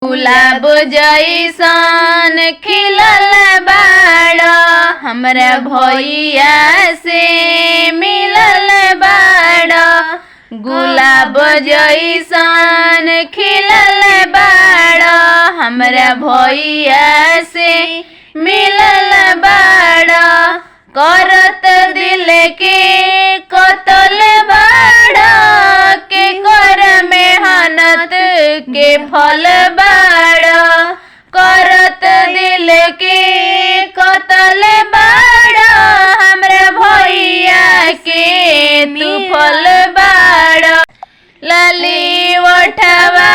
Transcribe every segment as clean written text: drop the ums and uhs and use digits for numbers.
गुलाब जैसन खिलल बाड़ हमरा भैया से मिलल बाड़। गुलाब जैसन खिलल बाड़ हमरा भैया से मिलल बाड़। करत दिल के कतल बाड़ के कर मेहनत के फल बाड़। करत दिल के कतल बाड़ हमरा भैया के तू फल बाड़। लाली ओठवा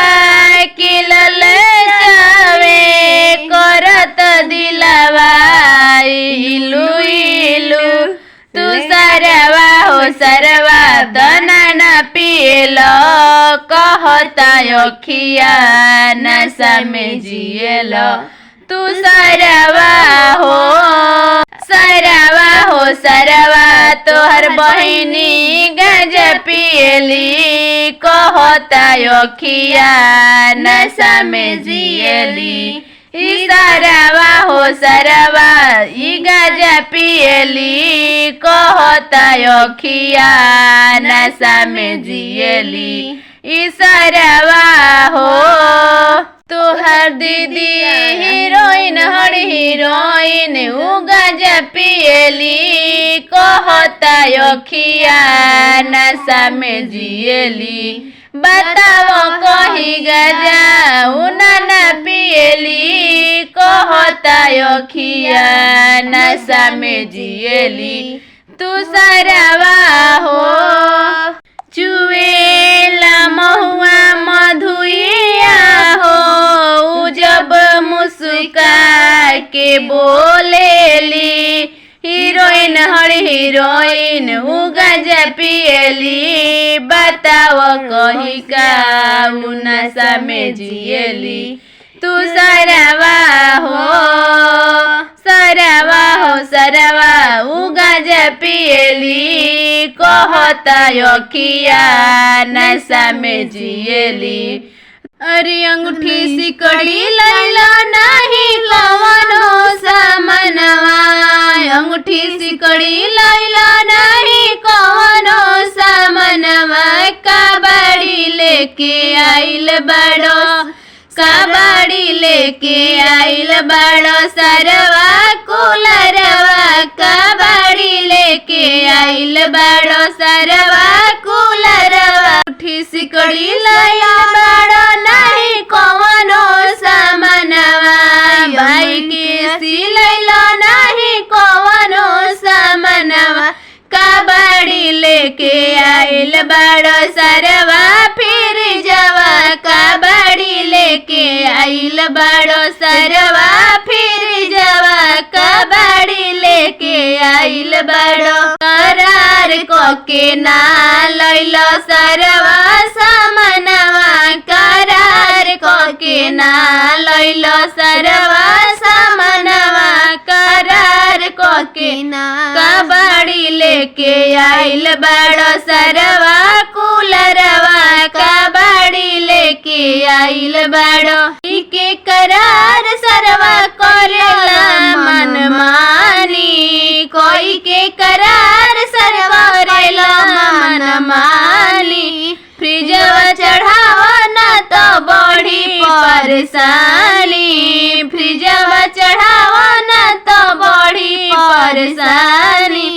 खिलल जावे करत दिलवा इलू इलू। तू सरवा हो सरवा तना न पियल कहता अखिया नशा में जियल। तू सरवा हो सरवा तोहर बहिनी गज पियली कहता अखिया नशा में जियली। ई सरवा हो सरवा ई गजा पियली कहता अखिया नशा में जियली। ई सरवा हो तोहर दीदी हीरोइन हर हीरोइन उ गजा पियली कहता अखिया नशा में जियली। बताओ कही गजा उना पियली कहता अखिया नशा में जियली। तू सरवा हो चुएला महुआ मधुइया हो जब मुस्का के बोलेली। हीरोइन हर हीरोइन उ गजा पियली बताओ कही का उ नशा में जियली। तू सरवा हो सरवा उ गजा पियली कहता अखिया नशा में जियली। अरे अंगूठी सिकड़ी लैला नाही कवनो सामनवा। अंगूठी सिकड़ी लैला नाही कवनो सामनवा। कबाड़ी लेके आइल बड़ो कबाड़ी लेके आइल बड़ो सरवा कुलरवा। कबाड़ी लेके आइल बड़ो सरवा कुलरवा। अंगूठी सिकड़ी लैला बड़ो नहीं कवनो सामनवा। भाई के सिलैला नहीं कवनो सामनवा। कबाड़ी लेके आइल बड़ो सरवा फिर जवा। कबाड़ी लेके आइल बड़ो सरवा फिर जवा। कबाड़ी लेके आइल बड़ो करार कोके ना लैलो सरवा सामनवा। करार कोके ना लैलो सरवा सामनवा। करार कोके ना कबाड़ी लेके आइल बड़ो सरवा कुलरवा। कबाड़ी लेके आइल बड़ो के करार सरवा करेला मनमानी। कोई के करार सरवा करेला मनमानी। फ्रिजवा चढ़ावा ना तो बड़ी परेशानी। फ्रिजवा चढ़ावा ना तो बड़ी परेशानी।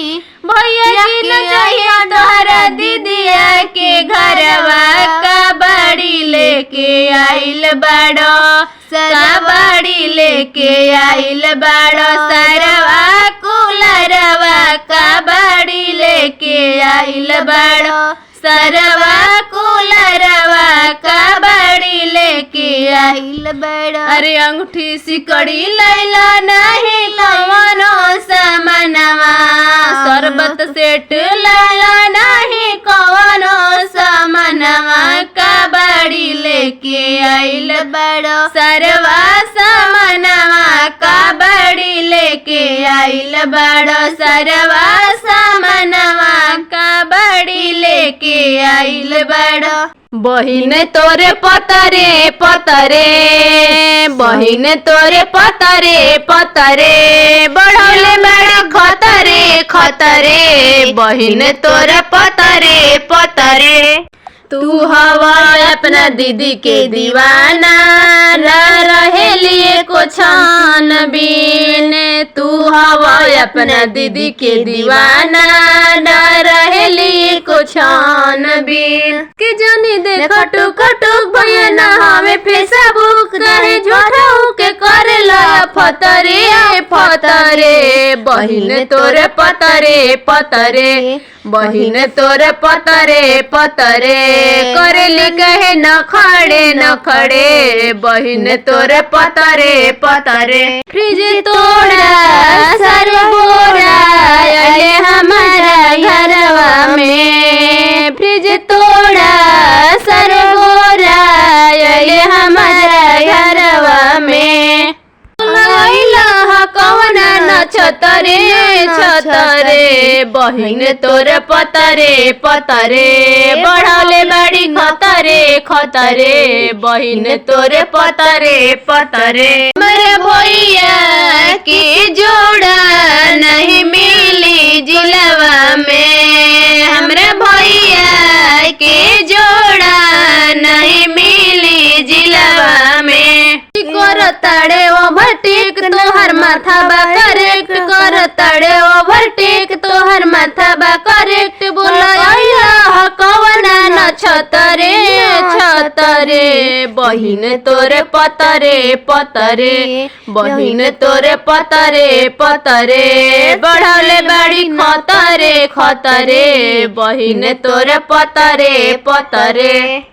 भैया की न चाहिए तोहरा दीदिया के घरवा। कबाड़ी लेके आइल बड़ो कबाड़ी लेके आइल बड़ो सरवा कुलरवा। कबाड़ी लेके आइल बड़ो सरवा कुलरवा। कबाड़ी लेके आइल बड़ो। अरे अंगूठी सिकड़ी लैला नहीं कवनो सामनवा। शरबत सेट लैला नहीं कवनो सामनवा। कबाड़ी लेके आइल बड़ो सरवा सामनवा। कबाड़ी लेके आइल बड़ो सरवा सामनवा। कबाड़ी लेके आइल बड़ो। बहिन तोरे पतरे पतरे, बहिन तोरे पतरे पतरे, बढ़ौले बड़ी खतरे खतरे, बहिन तोरे पतरे पतरे। तू हवा अपना दीदी के दीवाना, न रहे लिए को छान बीन। तू हवा अपना दीदी के दीवाना, न रहे लिए को छान बीन। के जानी दे खटुक खटुक भैया ना हमें फेसबुक रहे झूठा के करेला फतरे फतरे, बहिन तोरे पतरे पतरे, बहिन तोरे पतरे पतरे, करेली कहे न खड़े, बहिन तोरे पतरे पतरे। फ्रिज तोड़ा सर बोरा अले हमारा घरवा में, फ्रिज तोड़ा सर बोरा अले हमारा घरवा में। कवना न छतरे छतरे, बहिन तोरे पतरे पतरे, बढ़ौले बड़ी खतरे खतरे, बहिन तोरे पतरे पतरे। मेरे भैया की जोड़ा नहीं मिली जिलवा में, हमरे भैया के जोड़ा नहीं मिली जिलवा में। कर तड़े ओवरटेक तोहर माथा बा करेक्ट, कर तड़े ओवरटेक तोहर माथा बा करेक्ट, बोला कवना न छतरे छतरे, बहिन तोरे पतरे पतरे, बहिन तोरे पतरे पतरे, बढ़ौले बड़ी खतरे खतरे, बहिन तोरे पतरे पतरे।